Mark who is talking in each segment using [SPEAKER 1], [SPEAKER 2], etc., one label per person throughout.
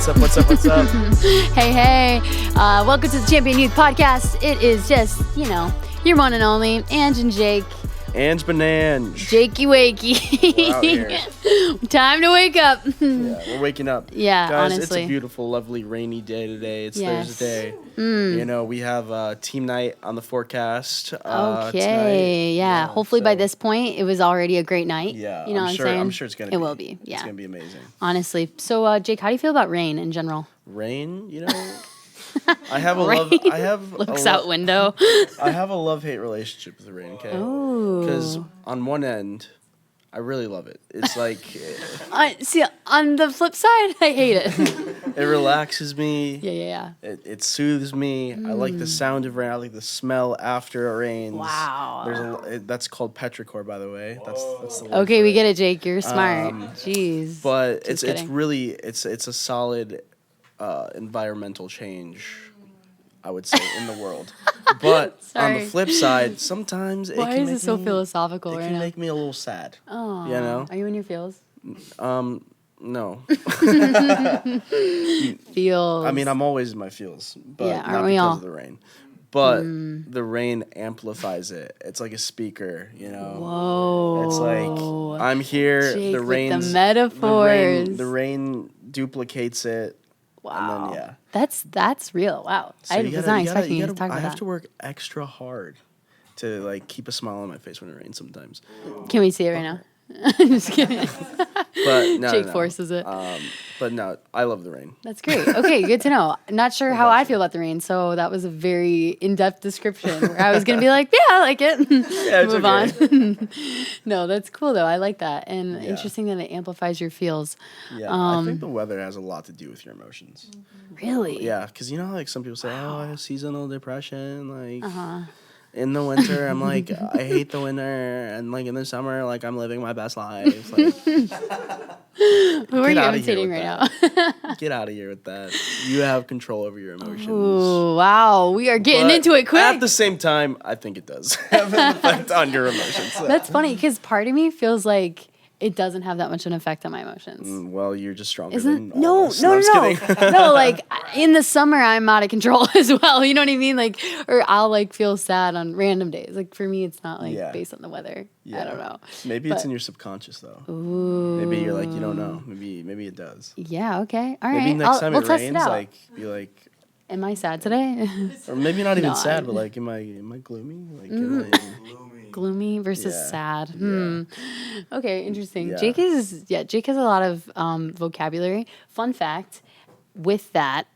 [SPEAKER 1] Hey. Welcome to the Champion Youth Podcast. It is just, your one and only Andge and Jake.
[SPEAKER 2] Ange Banange.
[SPEAKER 1] Jakey wakey.
[SPEAKER 2] We're out here.
[SPEAKER 1] Time to wake up.
[SPEAKER 2] Yeah, we're waking up.
[SPEAKER 1] Yeah,
[SPEAKER 2] guys,
[SPEAKER 1] honestly.
[SPEAKER 2] It's a beautiful, lovely, rainy day today. It's
[SPEAKER 1] Yes.
[SPEAKER 2] Thursday. We have team night on the forecast
[SPEAKER 1] Okay,
[SPEAKER 2] tonight.
[SPEAKER 1] yeah. Hopefully by
[SPEAKER 2] so-
[SPEAKER 1] this point, it was already a great night.
[SPEAKER 2] Yeah,
[SPEAKER 1] You know what I'm
[SPEAKER 2] sure,
[SPEAKER 1] saying?
[SPEAKER 2] I'm sure it's going to be.
[SPEAKER 1] It will be, yeah.
[SPEAKER 2] It's going to be amazing.
[SPEAKER 1] Honestly. So, Jake, how do you feel about rain in general?
[SPEAKER 2] Rain, I have a
[SPEAKER 1] Rain looks out window.
[SPEAKER 2] I have a love-hate relationship with the rain, okay?
[SPEAKER 1] Oh.
[SPEAKER 2] Because on one end, I really love it. It's like...
[SPEAKER 1] See, on the flip side, I hate it.
[SPEAKER 2] It relaxes me.
[SPEAKER 1] Yeah.
[SPEAKER 2] It soothes me. I like the sound of rain. I like the smell after it rains.
[SPEAKER 1] Wow.
[SPEAKER 2] That's called petrichor, by the way. That's the word
[SPEAKER 1] Okay,
[SPEAKER 2] for
[SPEAKER 1] we
[SPEAKER 2] it.
[SPEAKER 1] get it, Jake. You're smart. Jeez.
[SPEAKER 2] But
[SPEAKER 1] Just
[SPEAKER 2] it's
[SPEAKER 1] kidding.
[SPEAKER 2] really it's a solid environmental change, I would say, in the world. But on the
[SPEAKER 1] Sorry.
[SPEAKER 2] flip side, sometimes
[SPEAKER 1] Why is it so philosophical
[SPEAKER 2] It
[SPEAKER 1] right
[SPEAKER 2] can
[SPEAKER 1] now?
[SPEAKER 2] make me a little sad.
[SPEAKER 1] Oh, Are you in your feels?
[SPEAKER 2] No.
[SPEAKER 1] Feels.
[SPEAKER 2] I mean, I'm always in my feels, but
[SPEAKER 1] Yeah,
[SPEAKER 2] not
[SPEAKER 1] aren't we
[SPEAKER 2] because
[SPEAKER 1] all?
[SPEAKER 2] of the rain. But the rain amplifies it. It's like a speaker,
[SPEAKER 1] Whoa.
[SPEAKER 2] It's like I'm here.
[SPEAKER 1] Jake
[SPEAKER 2] the
[SPEAKER 1] with
[SPEAKER 2] rain.
[SPEAKER 1] the metaphors.
[SPEAKER 2] The rain duplicates it.
[SPEAKER 1] Wow.
[SPEAKER 2] And then,
[SPEAKER 1] That's real. Wow.
[SPEAKER 2] So
[SPEAKER 1] I
[SPEAKER 2] you
[SPEAKER 1] was
[SPEAKER 2] gotta-
[SPEAKER 1] not
[SPEAKER 2] you gotta-
[SPEAKER 1] expecting you
[SPEAKER 2] you
[SPEAKER 1] to
[SPEAKER 2] gotta-
[SPEAKER 1] talk
[SPEAKER 2] I
[SPEAKER 1] about
[SPEAKER 2] have to work extra hard to keep a smile on my face when it rains sometimes.
[SPEAKER 1] that. Can we see it right now? Just kidding.
[SPEAKER 2] But no,
[SPEAKER 1] Jake
[SPEAKER 2] no.
[SPEAKER 1] forces it.
[SPEAKER 2] But no, I love the rain.
[SPEAKER 1] That's great. Okay, good to know. Not sure how I feel about the rain, so that was a very in-depth description where I was going to be like, yeah, I like it.
[SPEAKER 2] Yeah, it's
[SPEAKER 1] Move
[SPEAKER 2] okay.
[SPEAKER 1] on. No, that's cool, though. I like that. And
[SPEAKER 2] Yeah.
[SPEAKER 1] interesting that it amplifies your feels.
[SPEAKER 2] Yeah, I think the weather has a lot to do with your emotions.
[SPEAKER 1] Really?
[SPEAKER 2] Yeah, because like some people say, oh, I have seasonal depression. Like
[SPEAKER 1] Uh-huh.
[SPEAKER 2] in the winter, I'm like, I hate the winter, and like in the summer, like I'm living my best life. Like,
[SPEAKER 1] Who are you
[SPEAKER 2] outta here
[SPEAKER 1] imitating
[SPEAKER 2] with
[SPEAKER 1] right now?
[SPEAKER 2] get out of here with that. You have control over your emotions.
[SPEAKER 1] Ooh, wow. We are getting
[SPEAKER 2] But
[SPEAKER 1] into it quick.
[SPEAKER 2] At the same time, I think it does have an effect on your emotions.
[SPEAKER 1] That's funny because part of me feels like it doesn't have that much an effect on my emotions.
[SPEAKER 2] Well, you're just stronger
[SPEAKER 1] Isn't
[SPEAKER 2] than
[SPEAKER 1] no,
[SPEAKER 2] all of us. I'm just kidding.
[SPEAKER 1] no. Like in the summer, I'm out of control as well. You know what I mean? Like, or I'll like feel sad on random days. Like for me, it's not like
[SPEAKER 2] Yeah.
[SPEAKER 1] based on the weather.
[SPEAKER 2] Yeah.
[SPEAKER 1] I don't know.
[SPEAKER 2] Maybe it's
[SPEAKER 1] But-
[SPEAKER 2] in your subconscious though.
[SPEAKER 1] Ooh.
[SPEAKER 2] Maybe you're like you don't know. Maybe it does.
[SPEAKER 1] Yeah. Okay. All right.
[SPEAKER 2] Maybe next time
[SPEAKER 1] we'll
[SPEAKER 2] it
[SPEAKER 1] test
[SPEAKER 2] rains,
[SPEAKER 1] it out.
[SPEAKER 2] like be like,
[SPEAKER 1] Am I sad today?
[SPEAKER 2] or maybe not even
[SPEAKER 1] No,
[SPEAKER 2] sad,
[SPEAKER 1] I-
[SPEAKER 2] but like, am I gloomy? Like, am I,
[SPEAKER 1] Gloomy versus
[SPEAKER 2] Yeah.
[SPEAKER 1] sad. Okay, interesting.
[SPEAKER 2] Yeah.
[SPEAKER 1] Jake has a lot of vocabulary. Fun fact, with that,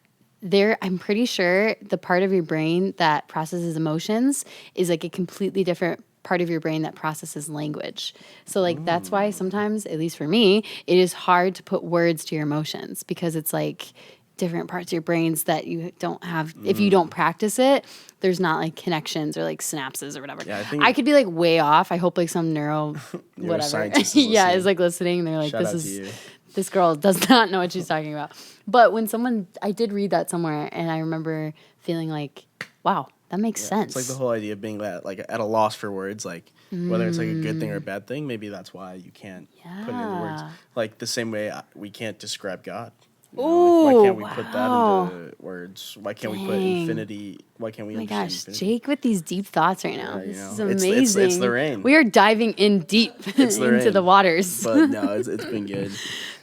[SPEAKER 1] I'm pretty sure the part of your brain that processes emotions is like a completely different part of your brain that processes language. So like that's why sometimes, at least for me, it is hard to put words to your emotions because it's like different parts of your brains that you don't have if you don't practice it. There's not like connections or like synapses or whatever.
[SPEAKER 2] Yeah, I think-
[SPEAKER 1] I could be like way off. I hope like some whatever
[SPEAKER 2] Neuroscientist is
[SPEAKER 1] yeah
[SPEAKER 2] listening.
[SPEAKER 1] is like listening and they're like,
[SPEAKER 2] Shout
[SPEAKER 1] this
[SPEAKER 2] out to you.
[SPEAKER 1] this girl does not know what she's talking about. But when I did read that somewhere and I remember feeling like, wow, that makes sense.
[SPEAKER 2] It's like the whole idea of being like at a loss for words, like whether it's like a good thing or a bad thing. Maybe that's why you can't put it into words.
[SPEAKER 1] Yeah.
[SPEAKER 2] Like the same way we can't describe God.
[SPEAKER 1] Ooh,
[SPEAKER 2] why can't we put that
[SPEAKER 1] wow.
[SPEAKER 2] into words? Why can't we put
[SPEAKER 1] Dang.
[SPEAKER 2] infinity? Why can't we?
[SPEAKER 1] Oh my
[SPEAKER 2] understand
[SPEAKER 1] gosh,
[SPEAKER 2] infinity?
[SPEAKER 1] Jake with these deep thoughts right now.
[SPEAKER 2] Yeah,
[SPEAKER 1] This
[SPEAKER 2] you
[SPEAKER 1] is
[SPEAKER 2] know.
[SPEAKER 1] amazing.
[SPEAKER 2] It's the rain.
[SPEAKER 1] We are diving in deep
[SPEAKER 2] It's the
[SPEAKER 1] into
[SPEAKER 2] rain.
[SPEAKER 1] the waters.
[SPEAKER 2] But no, it's been good.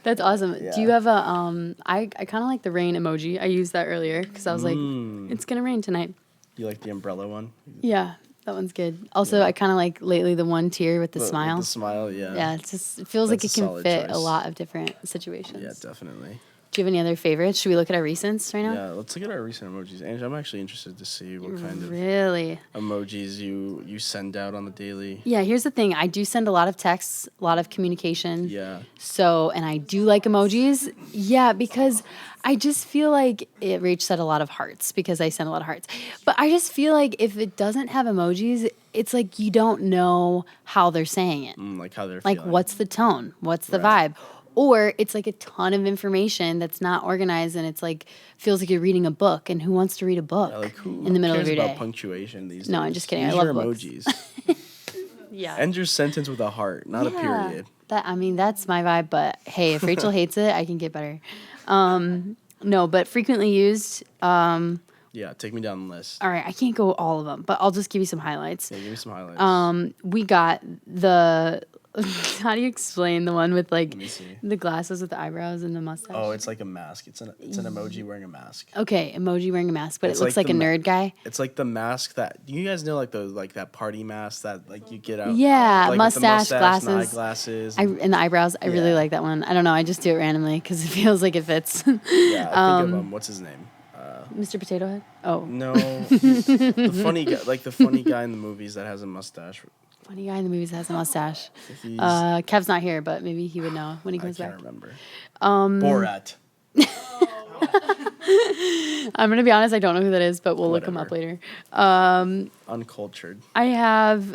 [SPEAKER 1] That's awesome.
[SPEAKER 2] Yeah.
[SPEAKER 1] Do you have a I kind of like the rain emoji. I used that earlier because I was like, it's gonna rain tonight.
[SPEAKER 2] You like the umbrella one?
[SPEAKER 1] Yeah, that one's good. Also, I kind of like lately the one tear with the smile.
[SPEAKER 2] With the smile, yeah.
[SPEAKER 1] Yeah, it feels like it
[SPEAKER 2] That's a
[SPEAKER 1] can
[SPEAKER 2] solid
[SPEAKER 1] fit a
[SPEAKER 2] choice.
[SPEAKER 1] lot of different situations.
[SPEAKER 2] Yeah, definitely.
[SPEAKER 1] Do you have any other favorites? Should we look at our recents right now?
[SPEAKER 2] Yeah, let's look at our recent emojis. Ange, I'm actually interested to see what kind of
[SPEAKER 1] Really?
[SPEAKER 2] emojis you send out on the daily.
[SPEAKER 1] Yeah, here's the thing. I do send a lot of texts, a lot of communication.
[SPEAKER 2] Yeah.
[SPEAKER 1] So, and I do like emojis. Yeah, because I just feel like Rach said a lot of hearts because I send a lot of hearts. But I just feel like if it doesn't have emojis, it's like you don't know how they're saying it.
[SPEAKER 2] Like how they're
[SPEAKER 1] Like,
[SPEAKER 2] feeling.
[SPEAKER 1] what's the tone? What's the
[SPEAKER 2] Right.
[SPEAKER 1] vibe? Or it's like a ton of information that's not organized and it's like feels like you're reading a book. And who wants to read a book
[SPEAKER 2] Yeah, like who
[SPEAKER 1] in the middle
[SPEAKER 2] cares
[SPEAKER 1] of your
[SPEAKER 2] about
[SPEAKER 1] day?
[SPEAKER 2] punctuation these days?
[SPEAKER 1] No, I'm just kidding. I
[SPEAKER 2] Use
[SPEAKER 1] love
[SPEAKER 2] your
[SPEAKER 1] books.
[SPEAKER 2] emojis.
[SPEAKER 1] Yeah.
[SPEAKER 2] End your sentence with a heart, not a period.
[SPEAKER 1] That's my vibe. But hey, if Rachel hates it, I can get better. No, but frequently used.
[SPEAKER 2] Yeah, take me down the list.
[SPEAKER 1] All right, I can't go all of them, but I'll just give you some highlights.
[SPEAKER 2] Yeah, give me some highlights.
[SPEAKER 1] We got the. How do you explain the one with like
[SPEAKER 2] Let me see.
[SPEAKER 1] the glasses with the eyebrows and the mustache?
[SPEAKER 2] Oh, it's like a mask. It's an emoji wearing a mask.
[SPEAKER 1] Okay, emoji wearing a mask, but
[SPEAKER 2] It's
[SPEAKER 1] it looks like a
[SPEAKER 2] the
[SPEAKER 1] nerd guy.
[SPEAKER 2] It's like the mask that you guys know, like that party mask that like you get out.
[SPEAKER 1] Yeah,
[SPEAKER 2] like, with the
[SPEAKER 1] mustache,
[SPEAKER 2] mustache and
[SPEAKER 1] glasses.
[SPEAKER 2] eyeglasses.
[SPEAKER 1] And the eyebrows. I really
[SPEAKER 2] Yeah.
[SPEAKER 1] like that one. I don't know. I just do it randomly because it feels like it fits.
[SPEAKER 2] Yeah, I think of what's his name?
[SPEAKER 1] Mr. Potato Head. Oh,
[SPEAKER 2] No, the funny guy, like the funny guy in the movies that has a mustache.
[SPEAKER 1] funny guy in the movies that has a mustache.
[SPEAKER 2] He's,
[SPEAKER 1] Kev's not here, but maybe he would know when he
[SPEAKER 2] I
[SPEAKER 1] comes
[SPEAKER 2] can't
[SPEAKER 1] back.
[SPEAKER 2] remember. Borat.
[SPEAKER 1] I'm gonna be honest. I don't know who that is, but we'll look him up later.
[SPEAKER 2] Uncultured.
[SPEAKER 1] I have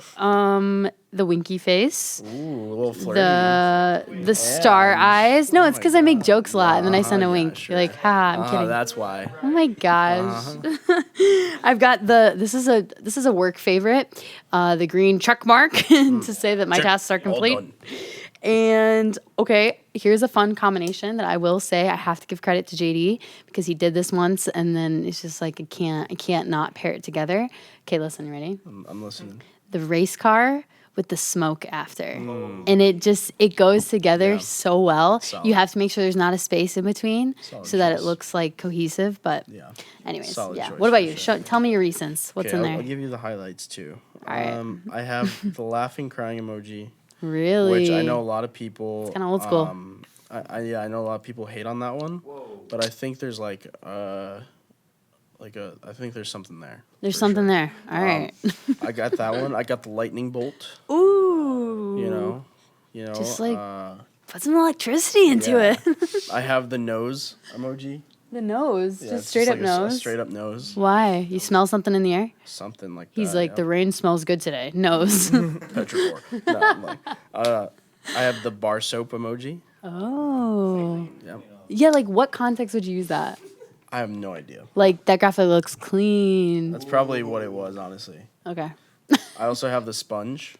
[SPEAKER 1] the winky face.
[SPEAKER 2] Ooh, a little flirty.
[SPEAKER 1] The star eyes. No, it's
[SPEAKER 2] my
[SPEAKER 1] because I make jokes a lot, and then I send a
[SPEAKER 2] yeah,
[SPEAKER 1] wink.
[SPEAKER 2] sure.
[SPEAKER 1] You're like, ha, I'm kidding.
[SPEAKER 2] That's why.
[SPEAKER 1] Oh my gosh. I've got this is a work favorite, the green check mark to say that my tasks are complete.
[SPEAKER 2] All done.
[SPEAKER 1] And okay, here's a fun combination that I will say I have to give credit to JD because he did this once and then it's just like I can't not pair it together. Okay, listen, ready?
[SPEAKER 2] I'm listening.
[SPEAKER 1] The race car with the smoke after. And it goes together so well.
[SPEAKER 2] Solid.
[SPEAKER 1] You have to make sure there's not a space in between
[SPEAKER 2] Solid
[SPEAKER 1] so that it
[SPEAKER 2] choice.
[SPEAKER 1] looks like cohesive, but
[SPEAKER 2] Yeah.
[SPEAKER 1] anyways,
[SPEAKER 2] Solid
[SPEAKER 1] yeah.
[SPEAKER 2] choice
[SPEAKER 1] What about
[SPEAKER 2] for
[SPEAKER 1] you?
[SPEAKER 2] sure.
[SPEAKER 1] Tell me your recents. What's in there?
[SPEAKER 2] I'll give you the highlights too.
[SPEAKER 1] All right.
[SPEAKER 2] I have the laughing crying emoji,
[SPEAKER 1] Really?
[SPEAKER 2] which I know a lot of people. It's
[SPEAKER 1] kinda old school.
[SPEAKER 2] I know a lot of people hate on that one, but I think there's I think there's something there.
[SPEAKER 1] There's
[SPEAKER 2] for
[SPEAKER 1] something
[SPEAKER 2] sure.
[SPEAKER 1] there. All right.
[SPEAKER 2] I got that one. I got the lightning bolt.
[SPEAKER 1] Ooh.
[SPEAKER 2] You know.
[SPEAKER 1] Just like put some electricity into
[SPEAKER 2] yeah.
[SPEAKER 1] it.
[SPEAKER 2] I have the nose emoji.
[SPEAKER 1] The nose,
[SPEAKER 2] Yeah,
[SPEAKER 1] just
[SPEAKER 2] it's
[SPEAKER 1] straight up
[SPEAKER 2] like
[SPEAKER 1] nose.
[SPEAKER 2] A straight up nose.
[SPEAKER 1] Why? You smell something in the air?
[SPEAKER 2] Something like that.
[SPEAKER 1] He's like,
[SPEAKER 2] yeah.
[SPEAKER 1] the rain smells good today. Nose.
[SPEAKER 2] Petrichor. No, I'm like, I have the bar soap emoji.
[SPEAKER 1] Oh.
[SPEAKER 2] Yeah.
[SPEAKER 1] Yeah, like what context would you use that?
[SPEAKER 2] I have no idea.
[SPEAKER 1] Like that graphic looks clean.
[SPEAKER 2] That's probably what it was, honestly.
[SPEAKER 1] Okay.
[SPEAKER 2] I also have the sponge.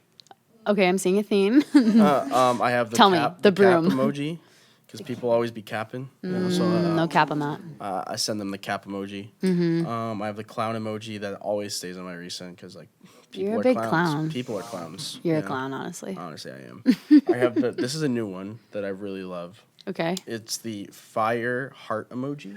[SPEAKER 1] Okay, I'm seeing a theme.
[SPEAKER 2] I have the
[SPEAKER 1] Tell me,
[SPEAKER 2] cap,
[SPEAKER 1] the
[SPEAKER 2] cap
[SPEAKER 1] broom.
[SPEAKER 2] emoji, because people always be capping.
[SPEAKER 1] No cap on that.
[SPEAKER 2] I send them the cap emoji. I have the clown emoji that always stays on my recent because like people
[SPEAKER 1] You're a
[SPEAKER 2] are
[SPEAKER 1] big
[SPEAKER 2] clowns.
[SPEAKER 1] clown.
[SPEAKER 2] People are clowns.
[SPEAKER 1] You're a
[SPEAKER 2] yeah.
[SPEAKER 1] clown, honestly.
[SPEAKER 2] Honestly, I am. I have this is a new one that I really love.
[SPEAKER 1] Okay.
[SPEAKER 2] It's the fire heart emoji.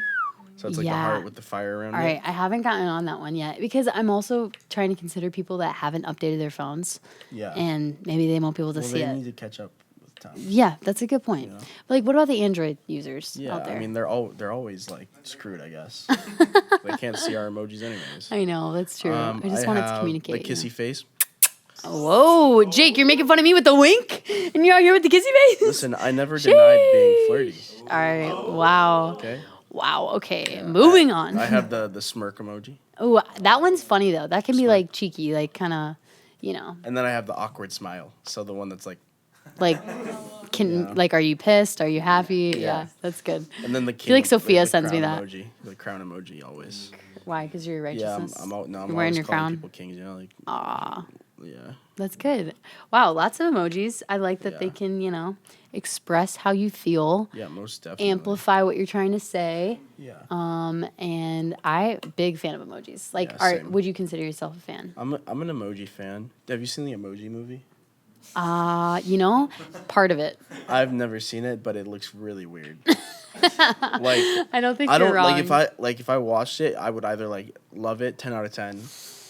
[SPEAKER 2] So it's like the
[SPEAKER 1] Yeah.
[SPEAKER 2] heart with the fire around
[SPEAKER 1] All
[SPEAKER 2] it.
[SPEAKER 1] right, I haven't gotten on that one yet because I'm also trying to consider people that haven't updated their phones.
[SPEAKER 2] Yeah.
[SPEAKER 1] And maybe they won't be able to
[SPEAKER 2] Well,
[SPEAKER 1] see
[SPEAKER 2] they
[SPEAKER 1] it.
[SPEAKER 2] need to catch up with time.
[SPEAKER 1] Yeah, that's a good point.
[SPEAKER 2] Yeah.
[SPEAKER 1] But like, what about the Android users
[SPEAKER 2] Yeah,
[SPEAKER 1] out there?
[SPEAKER 2] I mean they're always like screwed, I guess. They can't see our emojis anyways.
[SPEAKER 1] I know, that's true. I just wanted to
[SPEAKER 2] have
[SPEAKER 1] communicate.
[SPEAKER 2] the kissy face.
[SPEAKER 1] Whoa, Jake, you're making fun of me with the wink? And you're out here with the kissy face?
[SPEAKER 2] Listen, I never denied being flirty.
[SPEAKER 1] All right, wow.
[SPEAKER 2] Okay.
[SPEAKER 1] Wow, okay, moving on.
[SPEAKER 2] I have the smirk emoji,
[SPEAKER 1] Oh, that one's funny, though. That can be, like, cheeky, like, kind of, you know.
[SPEAKER 2] and then I have the awkward smile. So the one that's like,
[SPEAKER 1] Like, like, are you pissed? Are you happy? Yeah,
[SPEAKER 2] Yeah.
[SPEAKER 1] that's good.
[SPEAKER 2] and then the.
[SPEAKER 1] I feel like Sophia
[SPEAKER 2] the
[SPEAKER 1] sends me
[SPEAKER 2] crown
[SPEAKER 1] that.
[SPEAKER 2] Emoji, the crown emoji always.
[SPEAKER 1] Why? Because you're
[SPEAKER 2] Yeah,
[SPEAKER 1] righteousness?
[SPEAKER 2] I'm out. No, I'm
[SPEAKER 1] You're wearing
[SPEAKER 2] always
[SPEAKER 1] your
[SPEAKER 2] calling
[SPEAKER 1] crown?
[SPEAKER 2] people kings. You know, like.
[SPEAKER 1] Aw,
[SPEAKER 2] Yeah.
[SPEAKER 1] that's good. Wow, lots of emojis. I like that they
[SPEAKER 2] Yeah.
[SPEAKER 1] can, you know, express how you feel,
[SPEAKER 2] Yeah, most definitely.
[SPEAKER 1] amplify what you're trying to say.
[SPEAKER 2] Yeah.
[SPEAKER 1] And I big fan of emojis. Like,
[SPEAKER 2] Yeah, same.
[SPEAKER 1] would you consider yourself a fan?
[SPEAKER 2] I'm an emoji fan. Have you seen the Emoji Movie?
[SPEAKER 1] You know, part of it.
[SPEAKER 2] I've never seen it, but it looks really weird. Like
[SPEAKER 1] I don't think
[SPEAKER 2] I
[SPEAKER 1] you're
[SPEAKER 2] don't
[SPEAKER 1] wrong.
[SPEAKER 2] like if I watched it, I would either like love it 10 out of 10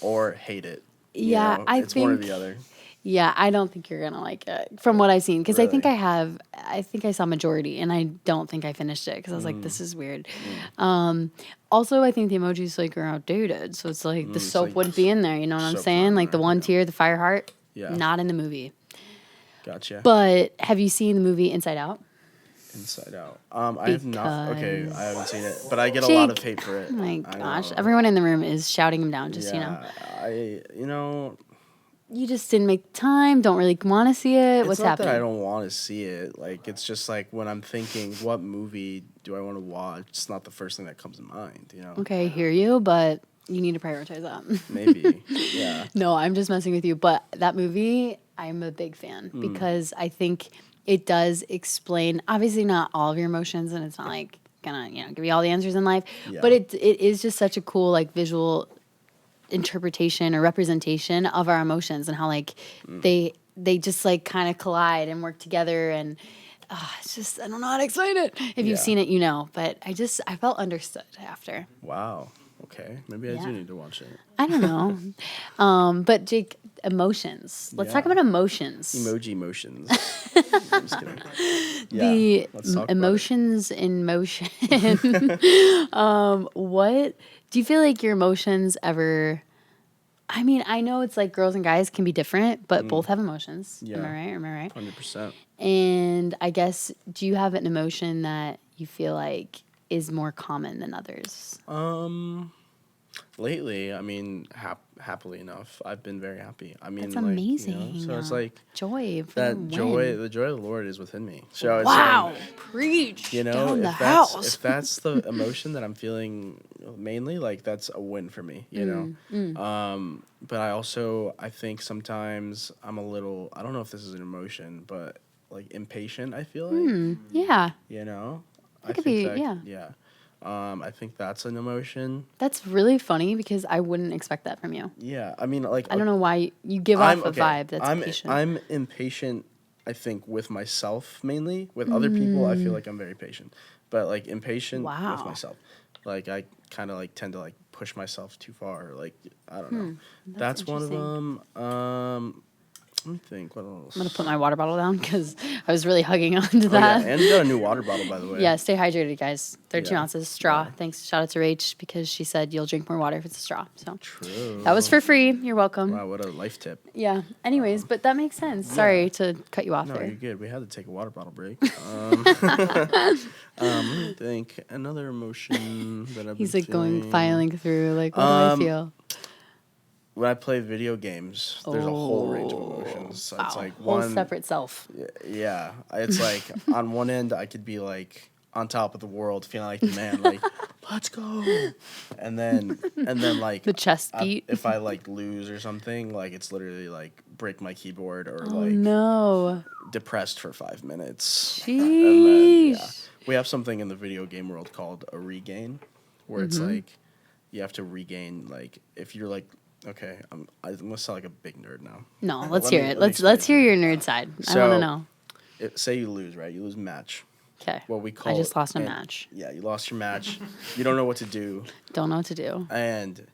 [SPEAKER 2] or hate it. You
[SPEAKER 1] Yeah,
[SPEAKER 2] know?
[SPEAKER 1] I
[SPEAKER 2] it's one or
[SPEAKER 1] think-
[SPEAKER 2] the other.
[SPEAKER 1] Yeah, I don't think you're gonna like it from what I've seen because I think
[SPEAKER 2] Really?
[SPEAKER 1] I think I saw majority and I don't think I finished it because I was like, this is weird. Also, I think the emojis like are outdated, so it's like the
[SPEAKER 2] it's
[SPEAKER 1] soap
[SPEAKER 2] like
[SPEAKER 1] wouldn't be in there. You know what I'm
[SPEAKER 2] soap's
[SPEAKER 1] saying?
[SPEAKER 2] not
[SPEAKER 1] Like the
[SPEAKER 2] there,
[SPEAKER 1] one
[SPEAKER 2] yeah.
[SPEAKER 1] tier, the fire heart,
[SPEAKER 2] Yeah.
[SPEAKER 1] not in the movie.
[SPEAKER 2] Gotcha.
[SPEAKER 1] But have you seen the movie Inside Out?
[SPEAKER 2] Inside Out. I have not. Okay, I haven't seen it, but I get a
[SPEAKER 1] Jake,
[SPEAKER 2] lot of hate for it.
[SPEAKER 1] Oh my
[SPEAKER 2] I
[SPEAKER 1] gosh,
[SPEAKER 2] know.
[SPEAKER 1] everyone in the room is shouting him down. Just
[SPEAKER 2] yeah,
[SPEAKER 1] you know,
[SPEAKER 2] I
[SPEAKER 1] you just didn't make time. Don't really want to see it.
[SPEAKER 2] it's
[SPEAKER 1] What's
[SPEAKER 2] not
[SPEAKER 1] happening?
[SPEAKER 2] that I don't want to see it. Like it's just like when I'm thinking, what movie do I want to watch? It's not the first thing that comes to mind. You know.
[SPEAKER 1] Okay, I hear you, but you need to prioritize that.
[SPEAKER 2] Maybe. Yeah.
[SPEAKER 1] No, I'm just messing with you. But that movie, I'm a big fan because I think it does explain, obviously not all of your emotions, and it's not like gonna, give you all the answers in life.
[SPEAKER 2] Yeah.
[SPEAKER 1] But it is just such a cool, like, visual interpretation or representation of our emotions and how, like, they just, like, kind of collide and work together. And it's just, I don't know how to explain it. If you've seen it, you know. But I felt understood after.
[SPEAKER 2] Wow. Okay. Maybe I do need to watch it.
[SPEAKER 1] I don't know. But Jake, emotions. Let's talk about emotions.
[SPEAKER 2] Emoji motions. I'm just kidding. Yeah, let's talk
[SPEAKER 1] Emotions in motion. What do you feel like your emotions ever? I mean, I know it's like girls and guys can be different, but both have emotions.
[SPEAKER 2] Yeah.
[SPEAKER 1] Am I right? Am I right?
[SPEAKER 2] 100%.
[SPEAKER 1] And I guess, do you have an emotion that you feel like is more common than others?
[SPEAKER 2] Lately, I mean, happily enough, I've been very happy. I mean,
[SPEAKER 1] That's
[SPEAKER 2] like,
[SPEAKER 1] amazing.
[SPEAKER 2] so it's like
[SPEAKER 1] joy.
[SPEAKER 2] that joy, the joy of the Lord is within me. So it's
[SPEAKER 1] Wow,
[SPEAKER 2] like,
[SPEAKER 1] preach.
[SPEAKER 2] down
[SPEAKER 1] the house.
[SPEAKER 2] if that's the emotion that I'm feeling mainly, like that's a win for me, But I think sometimes I'm a little, I don't know if this is an emotion, but like impatient, I feel like.
[SPEAKER 1] Yeah.
[SPEAKER 2] I
[SPEAKER 1] could
[SPEAKER 2] think
[SPEAKER 1] be,
[SPEAKER 2] that, yeah. I think that's an emotion.
[SPEAKER 1] That's really funny because I wouldn't expect that from you.
[SPEAKER 2] Yeah, I mean, like,
[SPEAKER 1] I don't know why you give off a vibe that's patient.
[SPEAKER 2] I'm impatient, I think, with myself mainly. With other people, I feel like I'm very patient. But, like, impatient with myself. Like, I kind of, like, tend to, like, push myself too far. Like, I don't know. That's one of them. Let me think. What else?
[SPEAKER 1] I'm going to put my water bottle down because I was really hugging onto that.
[SPEAKER 2] Yeah, Andge got a new water bottle, by the way.
[SPEAKER 1] Yeah, stay hydrated, guys. 32
[SPEAKER 2] Yeah.
[SPEAKER 1] ounces, straw.
[SPEAKER 2] Yeah.
[SPEAKER 1] Thanks. Shout out to Rach because she said you'll drink more water if it's a straw. So
[SPEAKER 2] True.
[SPEAKER 1] that was for free. You're welcome.
[SPEAKER 2] Wow, what a life tip.
[SPEAKER 1] Yeah. Anyways, but that makes sense. Sorry to cut you off
[SPEAKER 2] No,
[SPEAKER 1] there.
[SPEAKER 2] you're good. We had to take a water bottle break. Let me think. Another emotion that I've
[SPEAKER 1] He's
[SPEAKER 2] been
[SPEAKER 1] like
[SPEAKER 2] feeling.
[SPEAKER 1] filing through, like, what do I feel?
[SPEAKER 2] When I play video games, there's a whole range of emotions. So it's like
[SPEAKER 1] whole separate self.
[SPEAKER 2] Yeah, it's like on one end I could be like on top of the world, feeling like the man, like let's go, and then like
[SPEAKER 1] The chest beat.
[SPEAKER 2] If I like lose or something, like it's literally like break my keyboard or
[SPEAKER 1] No.
[SPEAKER 2] depressed for 5 minutes.
[SPEAKER 1] Sheesh.
[SPEAKER 2] And then, we have something in the video game world called a regain, where it's like you have to regain, like if you're like. Okay, I'm gonna sound like a big nerd now.
[SPEAKER 1] No, let's hear it. Let's hear your nerd side. I want to know.
[SPEAKER 2] Say you lose, right? You lose a match.
[SPEAKER 1] Okay.
[SPEAKER 2] What we call
[SPEAKER 1] I just lost a match.
[SPEAKER 2] Yeah, you lost your match. You don't know what to do.
[SPEAKER 1] Don't know what to do.
[SPEAKER 2] And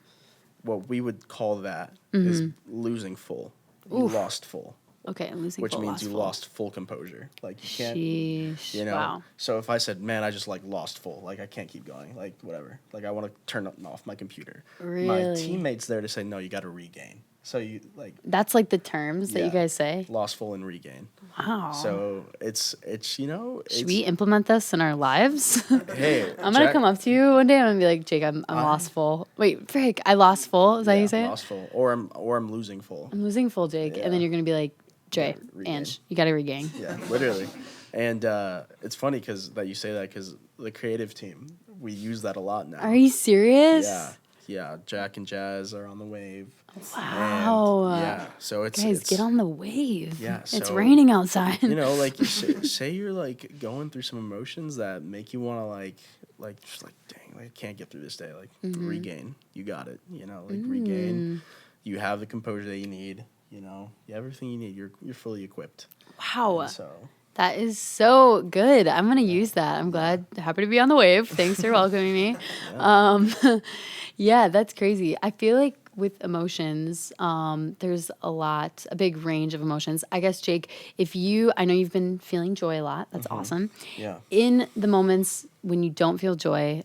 [SPEAKER 2] what we would call that is losing full. You lost full.
[SPEAKER 1] Okay, I'm losing
[SPEAKER 2] which
[SPEAKER 1] full.
[SPEAKER 2] means you lost full composure. Like you can't.
[SPEAKER 1] Sheesh. Wow.
[SPEAKER 2] So if I said, "Man, I just like lost full. Like I can't keep going. Like whatever. Like I want to turn off my computer."
[SPEAKER 1] Really?
[SPEAKER 2] My teammate's there to say, "No, you got to regain." So you like.
[SPEAKER 1] That's like the terms that you guys say.
[SPEAKER 2] Lost full and regain.
[SPEAKER 1] Wow.
[SPEAKER 2] So it's
[SPEAKER 1] Should we implement this in our lives?
[SPEAKER 2] Hey,
[SPEAKER 1] I'm gonna come up to you one day and I'm gonna be like, Jake, I'm lost full. Wait, frick, I lost full. Is that how you say it?
[SPEAKER 2] Lost full, or I'm losing full.
[SPEAKER 1] I'm losing full, Jake, and then you're gonna be like, Jay, Andge, you gotta regain.
[SPEAKER 2] Yeah, literally. And it's funny that you say that because the creative team, we use that a lot now.
[SPEAKER 1] Are you serious?
[SPEAKER 2] Yeah. Jack and Jazz are on the wave.
[SPEAKER 1] Wow.
[SPEAKER 2] And, yeah. So
[SPEAKER 1] guys, get on the wave.
[SPEAKER 2] Yeah.
[SPEAKER 1] It's raining outside.
[SPEAKER 2] Like you say you're like going through some emotions that make you want to like just like dang, I can't get through this day. Like regain. You got it. Regain. You have the composure that you need. You have everything you need. You're fully equipped.
[SPEAKER 1] Wow.
[SPEAKER 2] And so
[SPEAKER 1] that is so good. I'm gonna use that. I'm happy to be on the wave. Thanks for welcoming me. Yeah, that's crazy. I feel like with emotions, there's a big range of emotions. I guess, Jake, I know you've been feeling joy a lot. That's awesome.
[SPEAKER 2] Yeah.
[SPEAKER 1] In the moments when you don't feel joy,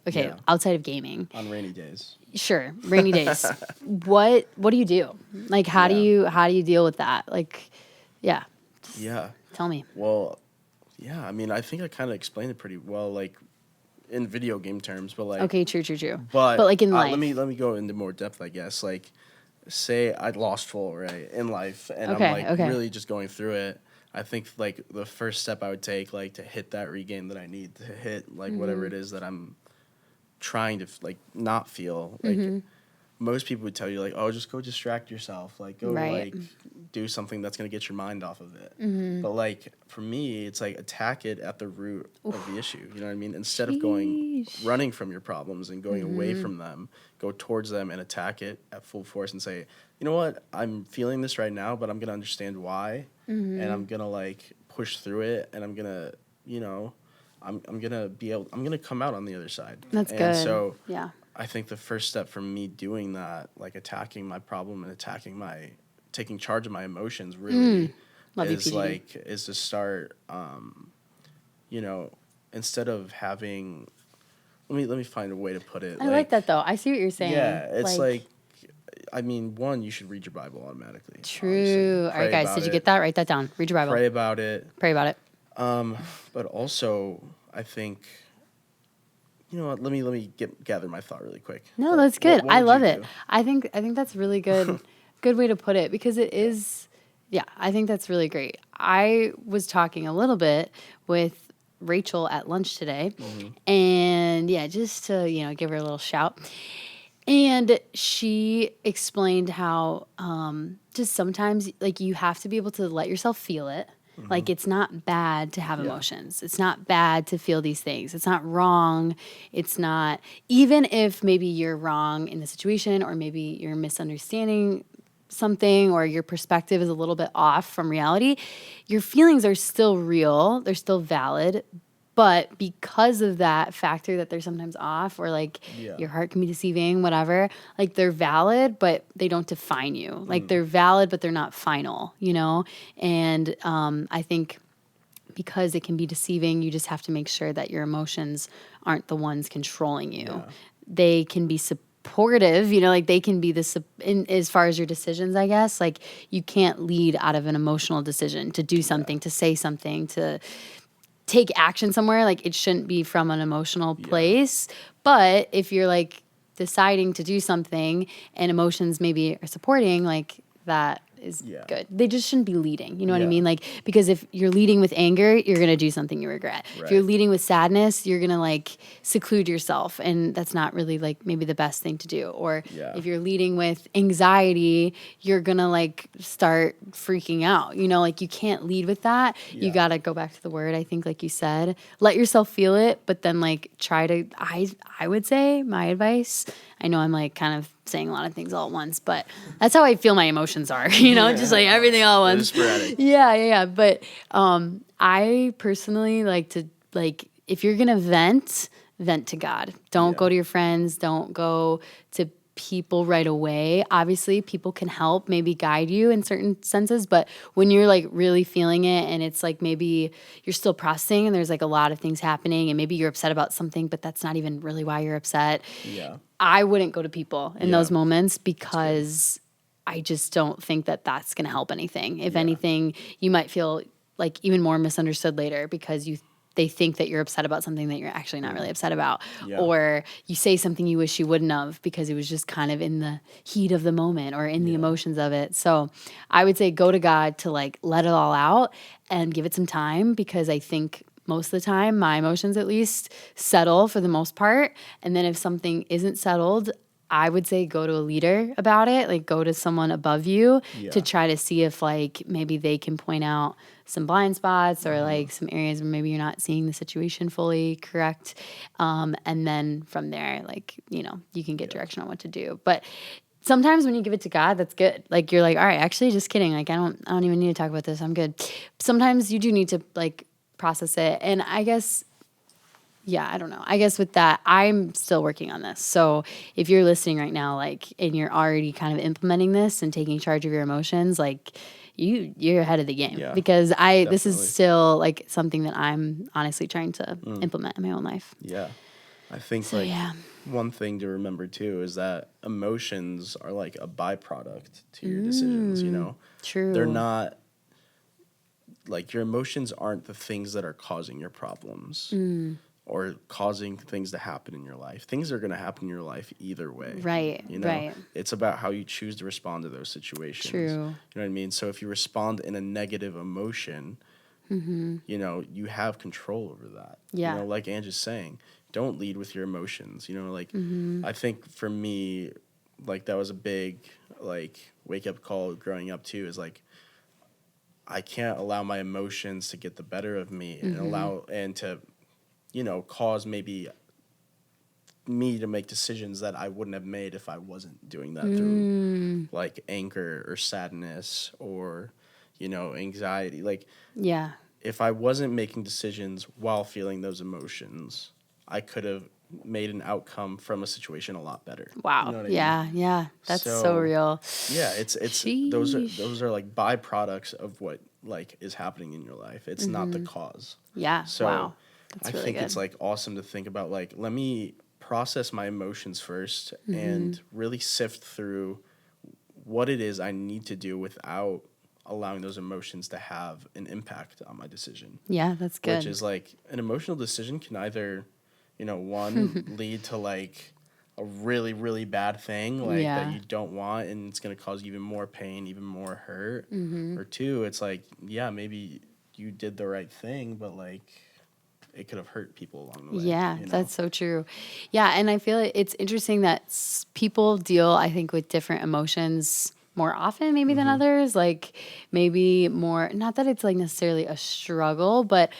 [SPEAKER 1] outside of gaming.
[SPEAKER 2] On rainy days.
[SPEAKER 1] Sure, rainy days. What do you do? Like, how do you deal with that? Like, yeah.
[SPEAKER 2] Yeah.
[SPEAKER 1] Tell me.
[SPEAKER 2] Well, yeah. I mean, I think I kind of explained it pretty well, like in video game terms, but like.
[SPEAKER 1] Okay, true.
[SPEAKER 2] But
[SPEAKER 1] like in life.
[SPEAKER 2] Let me go into more depth, I guess. Like, say I lost full in life, and I'm really just going through it. I think like the first step I would take, like to hit that regain that I need to hit, like whatever it is that I'm trying to like not feel like. Most people would tell you like, oh, just go distract yourself, like go like do something that's going to get your mind off of it. Mm-hmm. But like for me, it's like attack it at the root of the issue. You know what I mean? Instead of running from your problems and going away from them, go towards them and attack it at full force and say, you know what, I'm feeling this right now, but I'm going to understand why. And I'm going to like push through it, and I'm going to, you know, I'm going to come out on the other side.
[SPEAKER 1] That's good.
[SPEAKER 2] So
[SPEAKER 1] yeah.
[SPEAKER 2] I think the first step for me doing that, like attacking my problem and taking charge of my emotions really is to start, you know, instead of having, let me find a way to put it.
[SPEAKER 1] I like that though. I see what you're saying.
[SPEAKER 2] Yeah. It's like I mean, one, you should read your Bible automatically.
[SPEAKER 1] True. All right, guys, did you get that? Write that down. Read your Bible.
[SPEAKER 2] Pray about it.
[SPEAKER 1] Pray about it.
[SPEAKER 2] But also, I think, you know what? Let me gather my thought really quick.
[SPEAKER 1] No, that's good. I love it. I think that's really good. Good way to put it, because it is. Yeah, I think that's really great. I was talking a little bit with Rachel at lunch today, and yeah, just to give her a little shout. And she explained how just sometimes like you have to be able to let yourself feel it. Like it's not bad to have emotions. It's not bad to feel these things. It's not wrong. It's not, even if maybe you're wrong in the situation, or maybe you're misunderstanding something, or your perspective is a little bit off from reality, your feelings are still real. They're still valid. But because of that factor that they're sometimes off, or like your heart can be deceiving, whatever, like they're valid, but they don't define you. Like they're valid, but they're not final, And I think because it can be deceiving, you just have to make sure that your emotions aren't the ones controlling you. Yeah. They can be supportive, like they can be as far as your decisions, I guess. Like you can't lead out of an emotional decision to do something, to say something, to take action somewhere. Like it shouldn't be from an emotional place. But if you're like deciding to do something and emotions maybe are supporting, like that is good. They just shouldn't be leading. You know what I mean? Like, because if you're leading with anger, you're going to do something you regret. Right. If you're leading with sadness, you're going to like seclude yourself, and that's not really like maybe the best thing to do. Or if you're leading with anxiety, you're going to like start freaking out. Like you can't lead with that. Yeah. You got to go back to the word, I think, like you said. Let yourself feel it, but then like try to, I would say my advice, I know I'm like kind of saying a lot of things all at once, but that's how I feel my emotions are, just like everything all at once. Yeah. But I personally like to, like, if you're going to vent to God. Don't go to your friends. Don't go to people right away. Obviously, people can help, maybe guide you in certain senses, but when you're like really feeling it, and it's like maybe you're still processing and there's like a lot of things happening, and maybe you're upset about something, but that's not even really why you're upset. Yeah. I wouldn't go to people in those moments, because I just don't think that that's going to help anything. If anything, you might feel like even more misunderstood later, because they think that you're upset about something that you're actually not really upset about. Yeah. Or you say something you wish you wouldn't have, because it was just kind of in the heat of the moment or in the emotions of it. So I would say go to God to like let it all out and give it some time, because I think most of the time, my emotions at least settle for the most part. And then if something isn't settled, I would say go to a leader about it, like go to someone above you to try to see if like maybe they can point out some blind spots, or like some areas where maybe you're not seeing the situation fully correct. And then from there, like, you can get direction on what to do. But sometimes when you give it to God, that's good. Like you're like, all right, actually just kidding. Like I don't even need to talk about this. I'm good. Sometimes you do need to like process it. And I guess, I don't know. I guess with that, I'm still working on this. So if you're listening right now, like, and you're already kind of implementing this and taking charge of your emotions, like you're ahead of the game, because this is still like something that I'm honestly trying to implement in my own life. Yeah.
[SPEAKER 2] I think one thing to remember too is that emotions are like a byproduct to your decisions, True. They're not, like, your emotions aren't the things that are causing your problems or causing things to happen in your life. Things are going to happen in your life either way.
[SPEAKER 1] Right, right.
[SPEAKER 2] It's about how you choose to respond to those situations. True. You know what I mean? So if you respond in a negative emotion, you have control over that. Yeah. Like Andge is saying, don't lead with your emotions. I think for me, like that was a big like wake up call growing up too, is like I can't allow my emotions to get the better of me and to, you know, cause maybe me to make decisions that I wouldn't have made if I wasn't doing that through like anger or sadness or, you know, anxiety. Like,
[SPEAKER 1] Yeah.
[SPEAKER 2] if I wasn't making decisions while feeling those emotions, I could have made an outcome from a situation a lot better.
[SPEAKER 1] Wow.
[SPEAKER 2] You know what I
[SPEAKER 1] Yeah.
[SPEAKER 2] mean?
[SPEAKER 1] Yeah. That's so real.
[SPEAKER 2] Yeah, it's
[SPEAKER 1] Sheesh.
[SPEAKER 2] those are like byproducts of what like is happening in your life. It's not the cause.
[SPEAKER 1] Yeah.
[SPEAKER 2] So
[SPEAKER 1] Wow. That's
[SPEAKER 2] I
[SPEAKER 1] really
[SPEAKER 2] think
[SPEAKER 1] good.
[SPEAKER 2] it's like awesome to think about like, let me process my emotions first and really sift through what it is I need to do without allowing those emotions to have an impact on my decision.
[SPEAKER 1] Yeah, that's good.
[SPEAKER 2] Which is like an emotional decision can either, you know, one lead to like a really, really bad thing like that
[SPEAKER 1] Yeah.
[SPEAKER 2] you don't want and it's going to cause even more pain, even more hurt. Or two, it's like, yeah, maybe you did the right thing, but like it could have hurt people along the way.
[SPEAKER 1] Yeah,
[SPEAKER 2] You know?
[SPEAKER 1] that's so true. Yeah, and I feel it's interesting that people deal, I think, with different emotions more often maybe than others. Like maybe more, not that it's like necessarily a struggle, but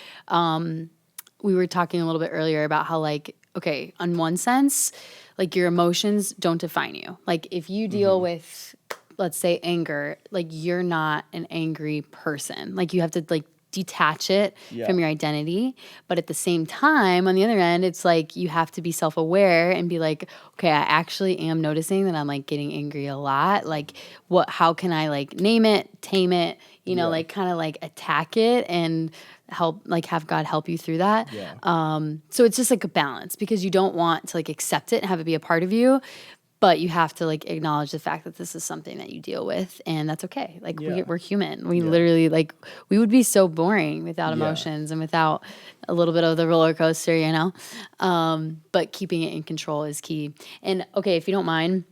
[SPEAKER 1] we were talking a little bit earlier about how like, okay, on one sense, like your emotions don't define you. Like if you deal with, let's say, anger, like you're not an angry person. Like you have to like detach it from your identity. But at the same time, on the other end, it's like you have to be self-aware and be like, okay, I actually am noticing that I'm like getting angry a lot. Like how can I like name it, tame it, you know, like kind of like attack it and help, like have God help you through that. So it's just like a balance because you don't want to like accept it and have it be a part of you. But you have to like acknowledge the fact that this is something that you deal with, and that's okay. Like we're human. We literally like we would be so boring without emotions and without a little bit of the roller coaster, you know. But keeping it in control is key. And okay, if you don't mind,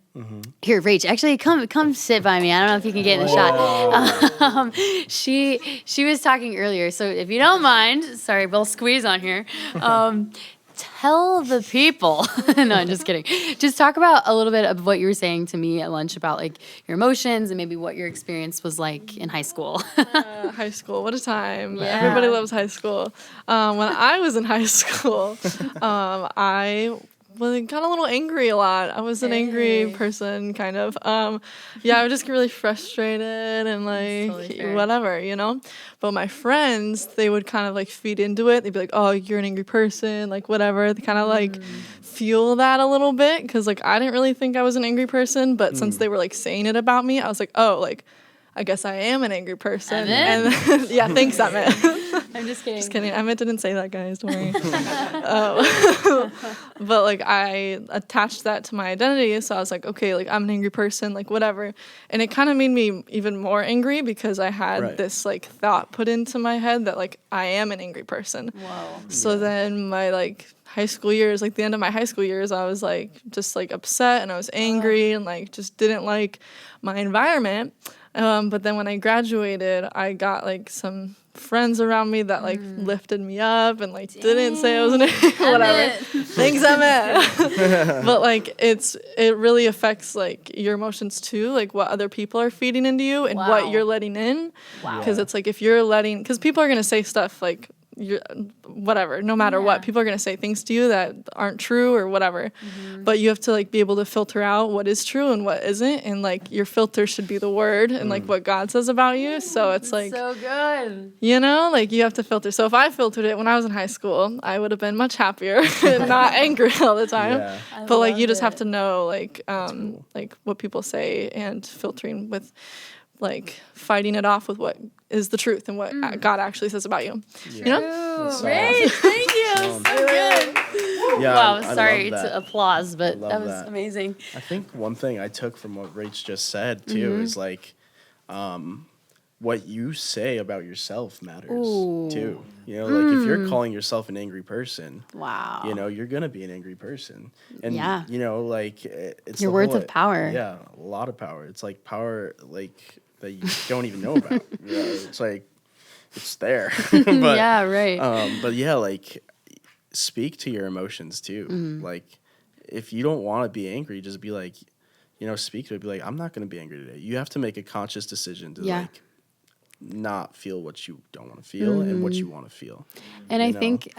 [SPEAKER 1] here, Rach, actually come sit by me. I don't know if you can get in the shot. She was talking earlier, so if you don't mind, sorry, we'll squeeze on here. Tell the people. No, I'm just kidding. Just talk about a little bit of what you were saying to me at lunch about like your emotions and maybe what your experience was like in high school.
[SPEAKER 3] High school, what a time.
[SPEAKER 1] Yeah.
[SPEAKER 3] Everybody loves high school. When I was in high school, I got a little angry a lot. I was an angry person, kind of. Yeah, I would just get really frustrated and like
[SPEAKER 1] totally
[SPEAKER 3] whatever, you know? But my friends, they would kind of like feed into it. They'd be like, oh, you're an angry person, like whatever. They kind of like fuel that a little bit because like I didn't really think I was an angry person. But since they were like saying it about me, I was like, oh, like I guess I am an angry person.
[SPEAKER 1] Emmett?
[SPEAKER 3] And yeah, thanks, Emmett.
[SPEAKER 1] I'm just kidding.
[SPEAKER 3] Just kidding. Emmett didn't say that, guys. Don't worry. But like I attached that to my identity, so I was like, okay, like I'm an angry person, like whatever. And it kind of made me even more angry because I had this like thought put into my head that like I am an angry person.
[SPEAKER 1] Whoa.
[SPEAKER 3] So then my like high school years, like the end of my high school years, I was like just like upset and I was angry and like just didn't like my environment. But then when I graduated, I got like some friends around me that like lifted me up and like didn't say I was an whatever. Thanks, Emmett. But like it really affects like your emotions too, like what other people are feeding into you and what you're letting in.
[SPEAKER 1] Wow.
[SPEAKER 3] Because it's like if you're letting, because people are gonna say stuff like you're whatever, no matter what, people are gonna say things to you that aren't true or whatever. But you have to like be able to filter out what is true and what isn't, and like your filter should be the word and like what God says about you. So it's like
[SPEAKER 1] So good.
[SPEAKER 3] you know, like you have to filter. So if I filtered it when I was in high school, I would have been much happier and not angry all the time.
[SPEAKER 2] Yeah.
[SPEAKER 3] But like you just have to know like like what people say and filtering with like fighting it off with what is the truth and what God actually says about you. You know?
[SPEAKER 2] That's
[SPEAKER 1] Great, thank you. So good.
[SPEAKER 2] Yeah,
[SPEAKER 1] Wow,
[SPEAKER 2] I
[SPEAKER 1] sorry
[SPEAKER 2] love
[SPEAKER 1] to
[SPEAKER 2] that.
[SPEAKER 1] applause, but
[SPEAKER 2] love
[SPEAKER 1] that was
[SPEAKER 2] that.
[SPEAKER 1] amazing.
[SPEAKER 2] I think one thing I took from what Rach just said too is like, what you say about yourself matters too. You know, like if you're calling yourself an angry person,
[SPEAKER 1] Wow.
[SPEAKER 2] you know, you're gonna be an angry person, and you know, like it's
[SPEAKER 1] Your
[SPEAKER 2] the
[SPEAKER 1] words
[SPEAKER 2] whole-
[SPEAKER 1] of power.
[SPEAKER 2] Yeah, a lot of power. It's like power, like that you don't even know about. Yeah, it's like it's there. But,
[SPEAKER 1] yeah, right.
[SPEAKER 2] but yeah, like speak to your emotions too. Like if you don't want to be angry, just be like, speak to it. Be like, I'm not going to be angry today. You have to make a conscious decision to like not feel what you don't want to feel and what you want to feel.
[SPEAKER 1] And I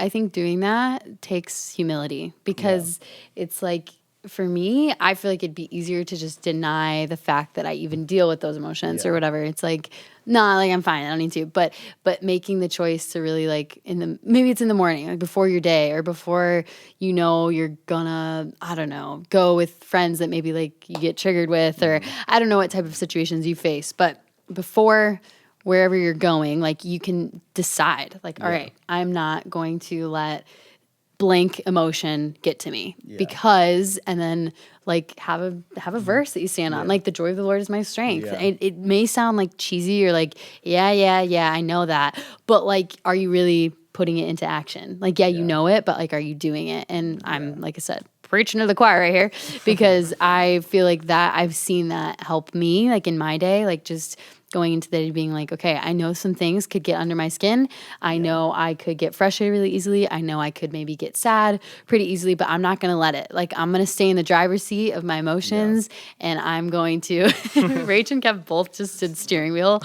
[SPEAKER 1] think doing that takes humility, because it's like, for me, I feel like it'd be easier to just deny the fact that I even deal with those emotions or whatever. It's like, nah, like I'm fine, I don't need to. But making the choice to really like maybe it's in the morning, like before your day, or before you're gonna, I don't know, go with friends that maybe like you get triggered with, or I don't know what type of situations you face, but before wherever you're going, like you can decide, like, all right, I'm not going to let blank emotion get to me, because, and then like have a verse that you stand on, like the joy of the Lord is my strength. It may sound like cheesy, or like, yeah, I know that, but like, are you really putting it into action? Like, you know it, but like, are you doing it? And I'm, like I said, preaching to the choir right here, because I feel like that I've seen that help me, like in my day, like just going into the day being like, okay, I know some things could get under my skin. I know I could get frustrated really easily. I know I could maybe get sad pretty easily, but I'm not going to let it. Like, I'm going to stay in the driver's seat of my emotions, and I'm going to, Rach and Kev both just did steering wheel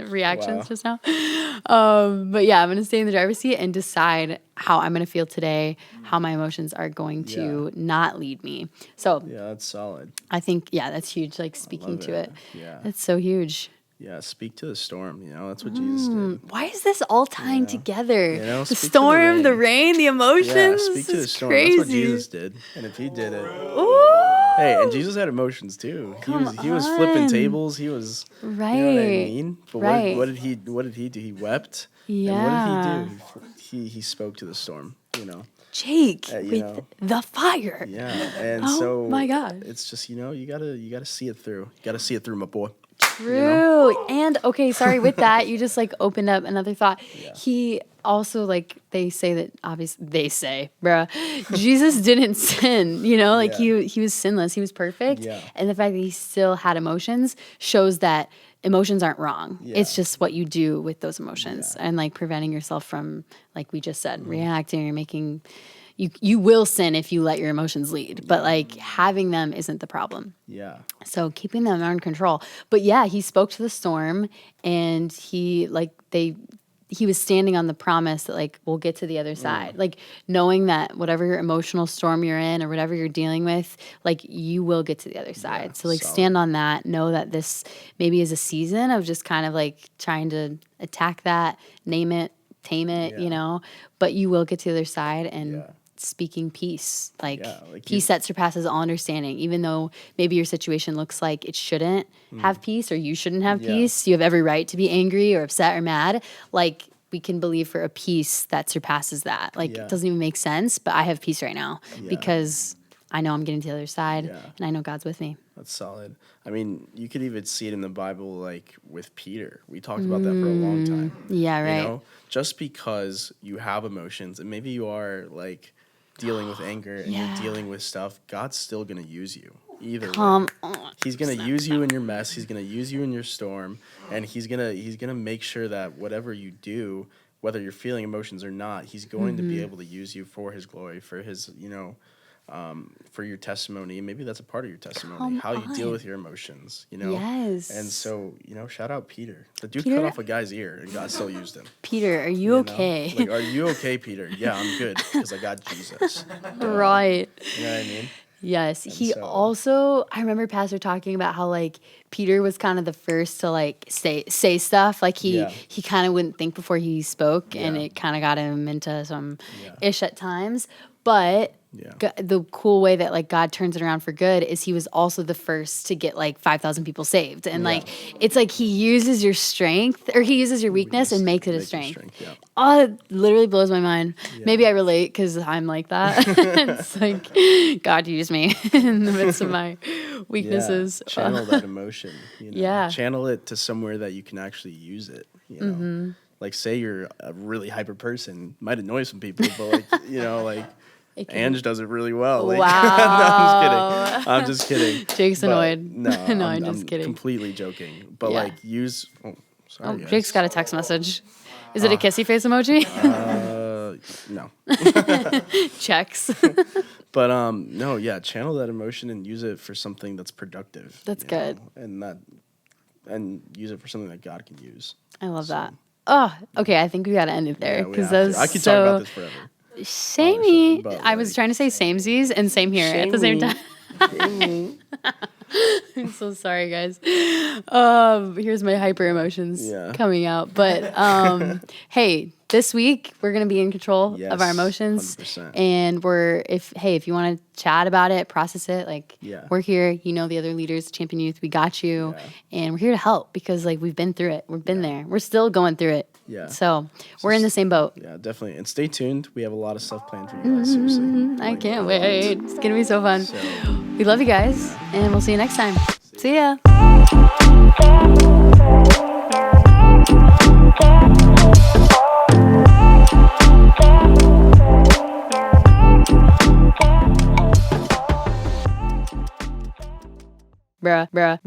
[SPEAKER 1] reactions just now. But yeah, I'm going to stay in the driver's seat and decide how I'm going to feel today, how my emotions are going to not lead me. So
[SPEAKER 2] yeah, that's solid.
[SPEAKER 1] I think, that's huge. Like speaking to it.
[SPEAKER 2] Yeah.
[SPEAKER 1] That's so huge.
[SPEAKER 2] Yeah, speak to the storm. That's what Jesus did.
[SPEAKER 1] Why is this all tying together? The
[SPEAKER 2] speak
[SPEAKER 1] storm,
[SPEAKER 2] to
[SPEAKER 1] the rain, the emotions.
[SPEAKER 2] Yeah, speak to the storm.
[SPEAKER 1] Crazy.
[SPEAKER 2] That's what Jesus did. And if he did it.
[SPEAKER 1] Ooh.
[SPEAKER 2] Hey, and Jesus had emotions too. He was flipping tables. He was
[SPEAKER 1] right.
[SPEAKER 2] You know what I mean? But
[SPEAKER 1] right.
[SPEAKER 2] what did he do? He wept.
[SPEAKER 1] Yeah.
[SPEAKER 2] And what did he do? He spoke to the storm,
[SPEAKER 1] Jake with the fire.
[SPEAKER 2] Yeah. And so
[SPEAKER 1] my God.
[SPEAKER 2] It's just, you gotta see it through. You gotta see it through, my boy.
[SPEAKER 1] True. And okay, sorry, with that, you just like opened up another thought. He also, like, they say that, obviously, bruh, Jesus didn't sin, like he was sinless, he was perfect. Yeah. And the fact that he still had emotions shows that emotions aren't wrong. Yeah. It's just what you do with those emotions, and like preventing yourself from, like we just said, reacting or making. You will sin if you let your emotions lead, but like having them isn't the problem. Yeah. So keeping them under control. But he spoke to the storm, and he was standing on the promise that like we'll get to the other side. Like knowing that whatever emotional storm you're in or whatever you're dealing with, like you will get to the other side. So like stand on that, know that this maybe is a season of just kind of like trying to attack that, name it, tame it, but you will get to the other side, and speaking peace, like peace that surpasses all understanding, even though maybe your situation looks like it shouldn't have peace, or you shouldn't have peace. You have every right to be angry or upset or mad. Like we can believe for a peace that surpasses that. Like it doesn't even make sense, but I have peace right now because I know I'm getting to the other side, and I know God's with me.
[SPEAKER 2] That's solid. I mean, you could even see it in the Bible, like with Peter. We talked about that for a long time.
[SPEAKER 1] Yeah, right.
[SPEAKER 2] Just because you have emotions, and maybe you are like dealing with anger and you're dealing with stuff, God's still going to use you. Either way. He's going to use you in your mess. He's going to use you in your storm, and he's going to make sure that whatever you do, whether you're feeling emotions or not, he's going to be able to use you for his glory, for his, for your testimony. And maybe that's a part of your testimony, how you deal with your emotions, Yes. And so, shout out Peter. The dude cut off a guy's ear and God still used him.
[SPEAKER 1] Peter, are you okay?
[SPEAKER 2] Like, are you okay, Peter? Yeah, I'm good because I got Jesus.
[SPEAKER 1] Right.
[SPEAKER 2] You know what I mean?
[SPEAKER 1] Yes. And also, I remember Pastor talking about how like Peter was kind of the first to like say stuff. Like he kind of wouldn't think before he spoke, and it kind of got him into some ish at times. But the cool way that like God turns it around for good is he was also the first to get like 5,000 people saved. And like, it's like he uses your strength, or he uses your weakness and makes it a strength. Oh, it literally blows my mind. Maybe I relate because I'm like that. It's like, God used me in the midst of my weaknesses.
[SPEAKER 2] Channel that emotion. Channel it to somewhere that you can actually use it. Like say you're a really hyper person, might annoy some people, but like, like Andge does it really well. Like,
[SPEAKER 1] wow.
[SPEAKER 2] I'm just kidding.
[SPEAKER 1] Jake's annoyed.
[SPEAKER 2] No,
[SPEAKER 1] I'm just kidding.
[SPEAKER 2] Completely joking. But like use. Oh, sorry.
[SPEAKER 1] Jake's got a text message. Is it a kissy face emoji?
[SPEAKER 2] like, no.
[SPEAKER 1] Checks.
[SPEAKER 2] But no, yeah, channel that emotion and use it for something that's productive.
[SPEAKER 1] That's good.
[SPEAKER 2] And use it for something that God can use.
[SPEAKER 1] I love that. Oh, okay. I think we got to end it there because
[SPEAKER 2] I could talk about this forever.
[SPEAKER 1] Samey.
[SPEAKER 2] Honestly,
[SPEAKER 1] I was trying to say samesies and same here at the same time. I'm so sorry, guys. Here's my hyper emotions coming out. But hey, this week we're gonna be in control of our emotions,
[SPEAKER 2] 100%.
[SPEAKER 1] and if you want to chat about it, process it, we're here. You know, the other leaders, Champion Youth, we got you, and we're here to help because we've been through it. We've been there. We're still going through it.
[SPEAKER 2] Yeah.
[SPEAKER 1] So we're in the same boat.
[SPEAKER 2] Yeah, definitely. And stay tuned. We have a lot of stuff planned for you guys. Seriously.
[SPEAKER 1] I can't wait. It's gonna be so fun. We love you guys, and we'll see you next time. See ya. Bruh.